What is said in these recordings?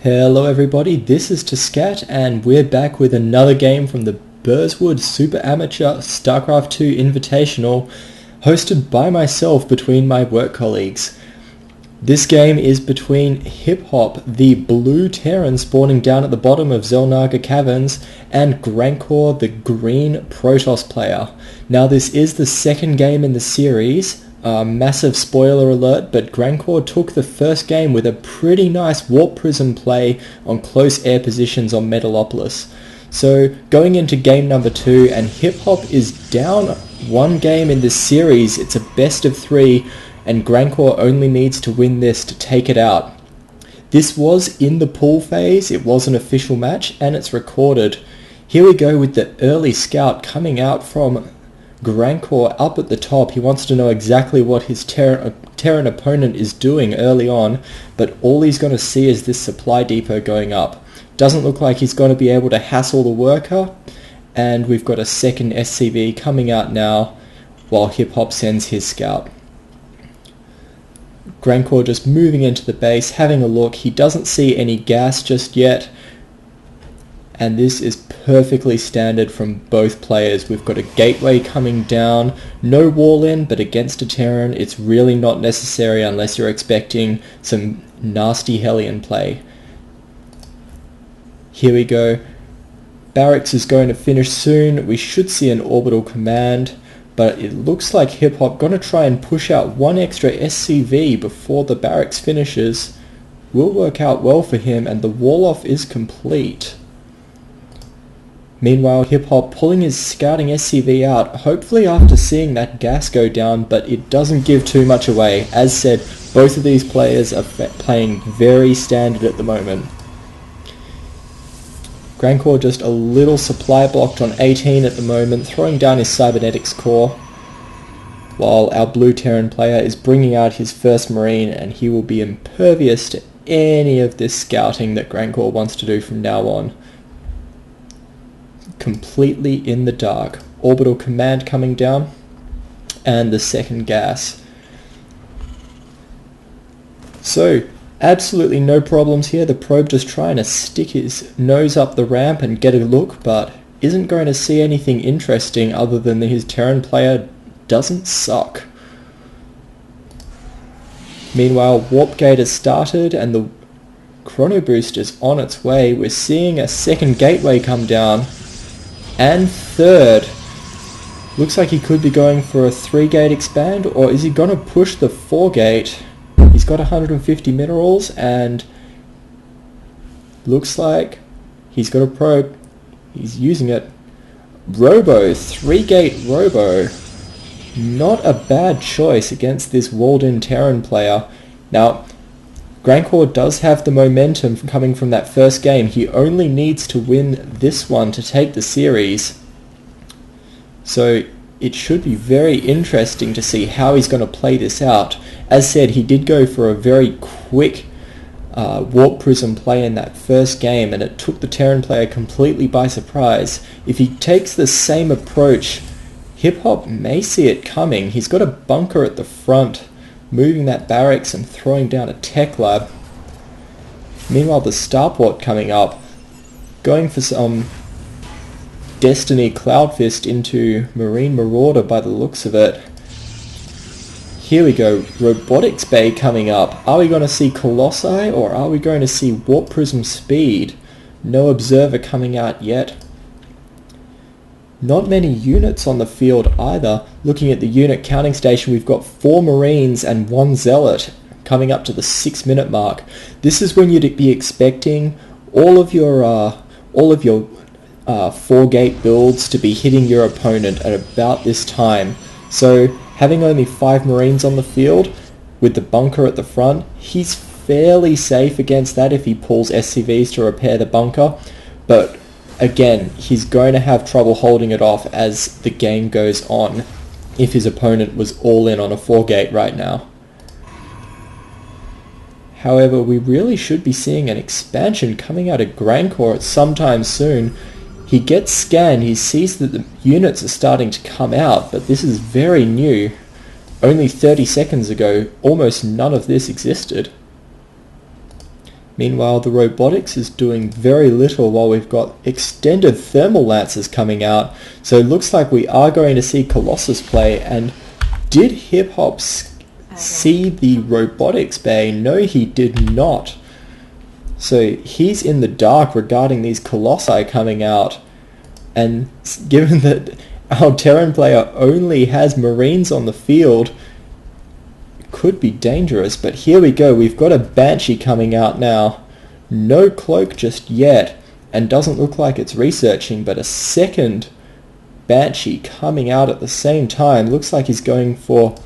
Hello everybody, this is Scat and we're back with another game from the Burswood Super Amateur StarCraft 2 Invitational, hosted by myself between my work colleagues. This game is between Hiphop, the blue Terran spawning down at the bottom of Xel'Naga Caverns, and Grankor, the green Protoss player. Now this is the second game in the series. Massive spoiler alert, but Grankor took the first game with a pretty nice warp prism play on close air positions on Metalopolis. So going into game number 2, and Hiphop is down one game in this series. It's a best of 3 and Grankor only needs to win this to take it out. This was in the pool phase, it was an official match and it's recorded. Here we go with the early scout coming out from Grankor up at the top. He wants to know exactly what his Terran opponent is doing early on, but all he's going to see is this supply depot going up. Doesn't look like he's going to be able to hassle the worker, and we've got a second SCV coming out now while Hiphop sends his scout. Grankor just moving into the base, having a look. He doesn't see any gas just yet, and this is perfectly standard from both players. We've got a gateway coming down, no wall in, but against a Terran it's really not necessary unless you're expecting some nasty Hellion play. Here we go. Barracks is going to finish soon. We should see an orbital command, but it looks like Hiphop going to try and push out one extra SCV before the barracks finishes. Will work out well for him, and the wall off is complete. Meanwhile, Hiphop pulling his scouting SCV out, hopefully after seeing that gas go down, but it doesn't give too much away. As said, both of these players are playing very standard at the moment. Grankor just a little supply blocked on 18 at the moment, throwing down his cybernetics core, while our blue Terran player is bringing out his first Marine, and he will be impervious to any of this scouting that Grankor wants to do from now on. Completely in the dark. Orbital command coming down, and the second gas. So absolutely no problems here. The probe just trying to stick his nose up the ramp and get a look, but isn't going to see anything interesting other than that his Terran player doesn't suck. Meanwhile, warp gate has started and the chrono boost is on its way. We're seeing a second gateway come down. And third. Looks like he could be going for a 3-gate expand, or is he going to push the 4-gate? He's got 150 minerals and looks like he's got a probe. He's using it. Robo, 3-gate Robo. Not a bad choice against this walled-in Terran player. Now, Grankor does have the momentum coming from that first game. He only needs to win this one to take the series. So it should be very interesting to see how he's going to play this out. As said, he did go for a very quick warp prism play in that first game, and it took the Terran player completely by surprise. If he takes the same approach, Hiphop may see it coming. He's got a bunker at the front, moving that barracks and throwing down a tech lab. Meanwhile, the starport coming up, going for some Destiny Cloudfist into Marine Marauder by the looks of it. Here we go, Robotics Bay coming up. Are we going to see Colossi or are we going to see Warp Prism Speed? No Observer coming out yet. Not many units on the field either. Looking at the unit counting station, we've got 4 Marines and 1 Zealot coming up to the 6-minute mark. This is when you'd be expecting all of your 4-gate builds to be hitting your opponent at about this time. So having only 5 Marines on the field with the bunker at the front, he's fairly safe against that if he pulls SCVs to repair the bunker, but again, he's going to have trouble holding it off as the game goes on if his opponent was all in on a 4-gate right now. However, we really should be seeing an expansion coming out of Grankor sometime soon. He gets scanned, he sees that the units are starting to come out, but this is very new. Only 30 seconds ago, almost none of this existed. Meanwhile, the robotics is doing very little while we've got extended thermal lances coming out. So it looks like we are going to see Colossus play. And did hiphop see the robotics bay? No, he did not. So he's in the dark regarding these Colossi coming out. And given that our Terran player only has Marines on the field, it could be dangerous. But here we go, we've got a Banshee coming out now. No cloak just yet, and doesn't look like it's researching, but a second Banshee coming out at the same time. Looks like he's going for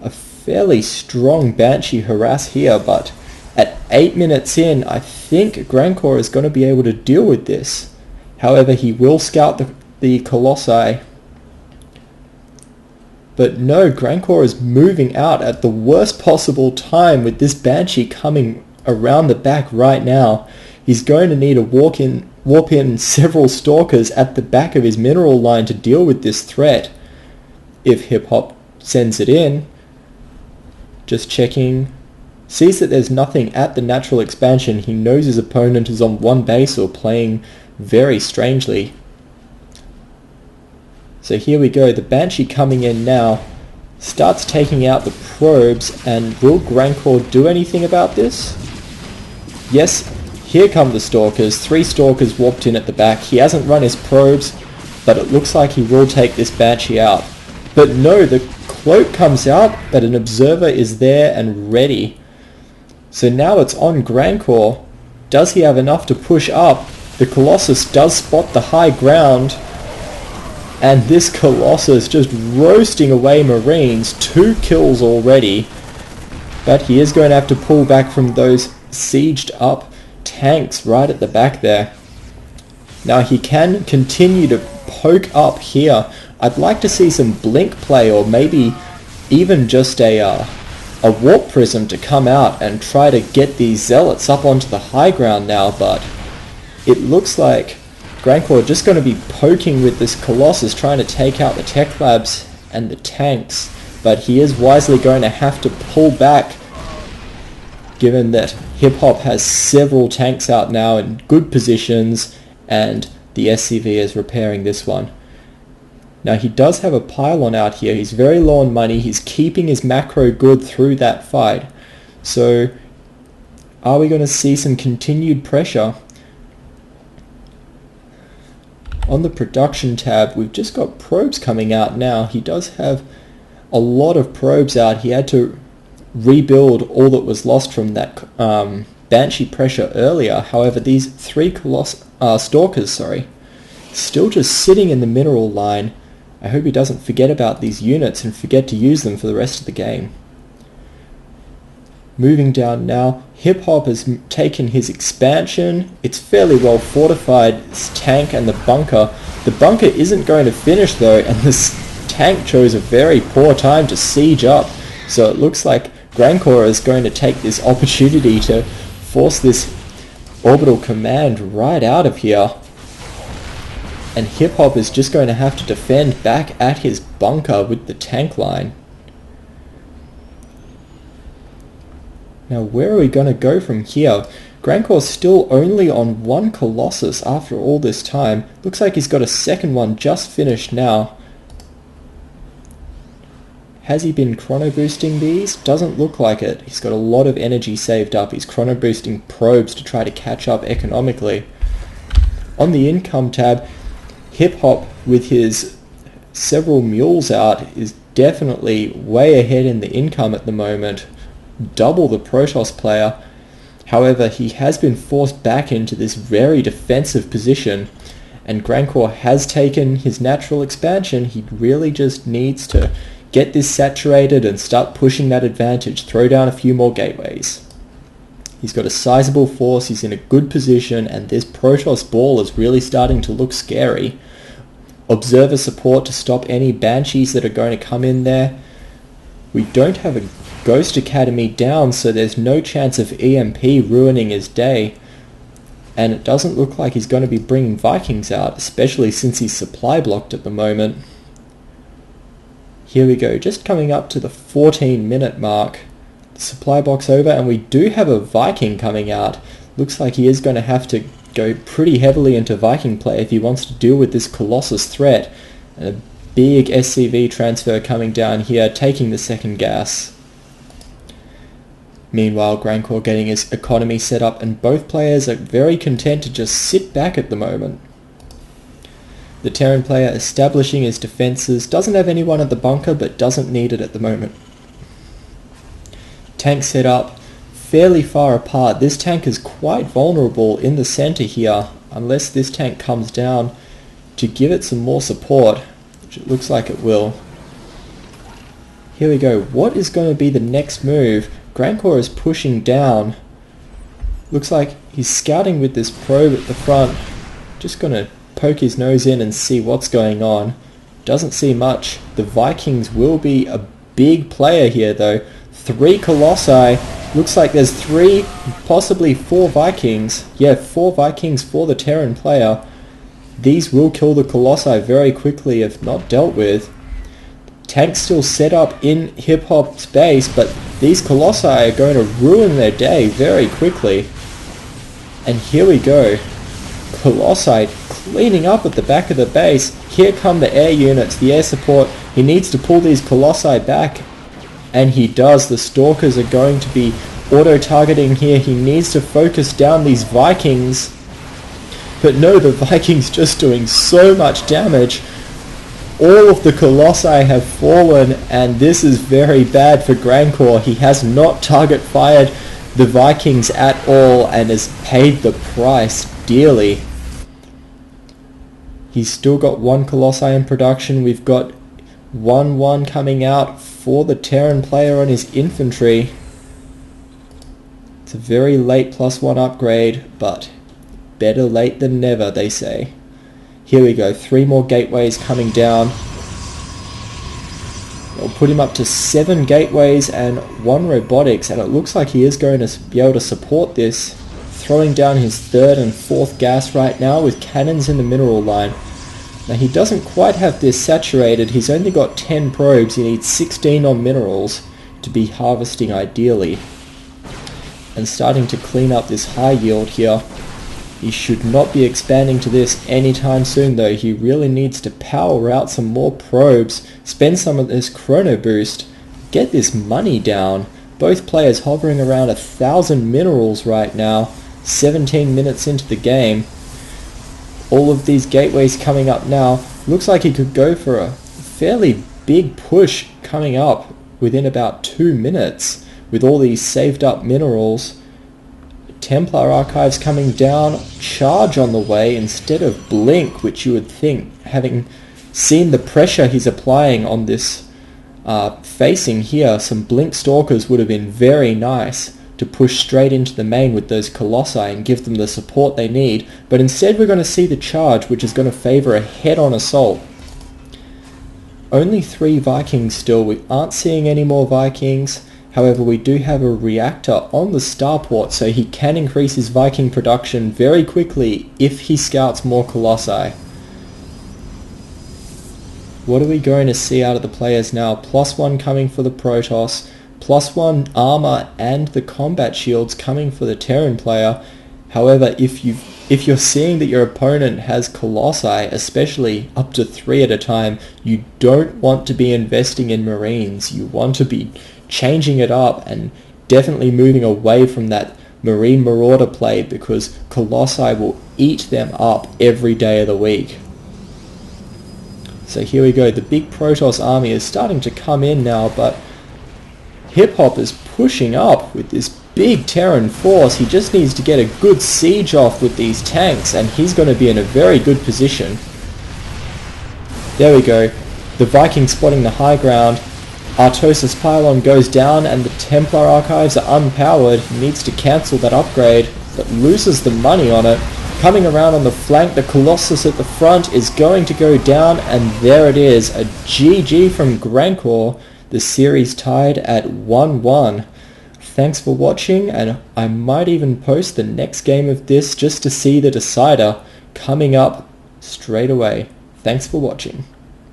a fairly strong Banshee harass here, but at 8 minutes in, I think Grankor is going to be able to deal with this. However, he will scout the Colossi. But no, Grankor is moving out at the worst possible time with this Banshee coming around the back right now. He's going to need to warp in several Stalkers at the back of his mineral line to deal with this threat. If hiphop sends it in, just checking, sees that there's nothing at the natural expansion. He knows his opponent is on one base or playing very strangely. So here we go, the Banshee coming in now, starts taking out the probes, and will Grankor do anything about this? Yes, here come the Stalkers, 3 Stalkers warped in at the back. He hasn't run his probes, but it looks like he will take this Banshee out. But no, the cloak comes out, but an observer is there and ready. So now it's on Grankor. Does he have enough to push up? The Colossus does spot the high ground, and this Colossus just roasting away Marines. 2 kills already, but he is going to have to pull back from those sieged up tanks right at the back there. Now he can continue to poke up here. I'd like to see some blink play, or maybe even just a warp prism to come out and try to get these zealots up onto the high ground now, but it looks like Grankor just going to be poking with this Colossus, trying to take out the tech labs and the tanks, but he is wisely going to have to pull back, given that hiphop has several tanks out now in good positions, and the SCV is repairing this one. Now he does have a pylon out here. He's very low on money. He's keeping his macro good through that fight. So are we going to see some continued pressure? On the production tab, we've just got probes coming out now. He does have a lot of probes out. He had to rebuild all that was lost from that Banshee pressure earlier. However, these 3 Stalkers, still just sitting in the mineral line. I hope he doesn't forget about these units and forget to use them for the rest of the game. Moving down now, hiphop has taken his expansion. It's fairly well fortified, this tank and the bunker. The bunker isn't going to finish though, and this tank chose a very poor time to siege up. So it looks like Grankor is going to take this opportunity to force this orbital command right out of here. And hiphop is just going to have to defend back at his bunker with the tank line. Now where are we going to go from here? Grankor's still only on 1 Colossus after all this time. Looks like he's got a second one just finished now. Has he been chrono boosting these? Doesn't look like it. He's got a lot of energy saved up. He's chrono boosting probes to try to catch up economically. On the income tab, hiphop with his several mules out is definitely way ahead in the income at the moment. Double the Protoss player. However, he has been forced back into this very defensive position, and Grankor has taken his natural expansion. He really just needs to get this saturated and start pushing that advantage, throw down a few more gateways. He's got a sizable force, he's in a good position, and this Protoss ball is really starting to look scary. Observer support to stop any Banshees that are going to come in there. We don't have a Ghost Academy down, so there's no chance of EMP ruining his day. And it doesn't look like he's going to be bringing Vikings out, especially since he's supply blocked at the moment. Here we go, just coming up to the 14-minute mark. The supply box over, and we do have a Viking coming out. Looks like he is going to have to go pretty heavily into Viking play if he wants to deal with this Colossus threat. And a big SCV transfer coming down here, taking the second gas. Meanwhile, Grankor getting his economy set up, and both players are very content to just sit back at the moment. The Terran player establishing his defences, doesn't have anyone at the bunker but doesn't need it at the moment. Tank set up fairly far apart. This tank is quite vulnerable in the centre here, unless this tank comes down to give it some more support, which it looks like it will. Here we go. What is going to be the next move? Grankor is pushing down. Looks like he's scouting with this probe at the front. Just going to poke his nose in and see what's going on. Doesn't see much. The Vikings will be a big player here though. 3 Colossi. Looks like there's 3, possibly 4 Vikings. Yeah, 4 Vikings for the Terran player. These will kill the Colossi very quickly if not dealt with. Tanks still set up in Hip-Hop's base, but these Colossi are going to ruin their day very quickly. And here we go. Colossi cleaning up at the back of the base. Here come the air units, the air support. He needs to pull these Colossi back, and he does. The Stalkers are going to be auto-targeting here. He needs to focus down these Vikings. But no, the Vikings just doing so much damage. All of the Colossi have fallen, and this is very bad for Grankor. He has not target fired the Vikings at all and has paid the price dearly. He's still got 1 Colossi in production. We've got 1-1 coming out for the Terran player on his infantry. It's a very late +1 upgrade, but better late than never, they say. Here we go, 3 more gateways coming down. It'll put him up to 7 gateways and 1 robotics, and it looks like he is going to be able to support this, throwing down his 3rd and 4th gas right now with cannons in the mineral line. Now he doesn't quite have this saturated. He's only got 10 probes. He needs 16 on minerals to be harvesting ideally. And starting to clean up this high yield here. He should not be expanding to this anytime soon though. He really needs to power out some more probes, spend some of this chrono boost, get this money down. Both players hovering around 1,000 minerals right now, 17 minutes into the game. All of these gateways coming up now. Looks like he could go for a fairly big push coming up within about 2 minutes with all these saved up minerals. Templar archives coming down, charge on the way instead of blink, which you would think, having seen the pressure he's applying on this facing here, some blink stalkers would have been very nice to push straight into the main with those Colossi and give them the support they need. But instead we're going to see the charge, which is going to favour a head-on assault. Only 3 Vikings still. We aren't seeing any more Vikings. However, we do have a reactor on the starport, so he can increase his Viking production very quickly if he scouts more Colossi. What are we going to see out of the players now? +1 coming for the Protoss, +1 armor and the combat shields coming for the Terran player. However, if you're seeing that your opponent has Colossi, especially up to 3 at a time, you don't want to be investing in Marines. You want to be changing it up and definitely moving away from that Marine Marauder play, because Colossi will eat them up every day of the week. So here we go, the big Protoss army is starting to come in now, but Hip-Hop is pushing up with this big Terran force. He just needs to get a good siege off with these tanks and he's going to be in a very good position. There we go, the Vikings spotting the high ground. Artosis pylon goes down and the Templar archives are unpowered. He needs to cancel that upgrade, but loses the money on it. Coming around on the flank, the Colossus at the front is going to go down, and there it is, a GG from Grankor. The series tied at 1-1. Thanks for watching, and I might even post the next game of this just to see the decider coming up straight away. Thanks for watching.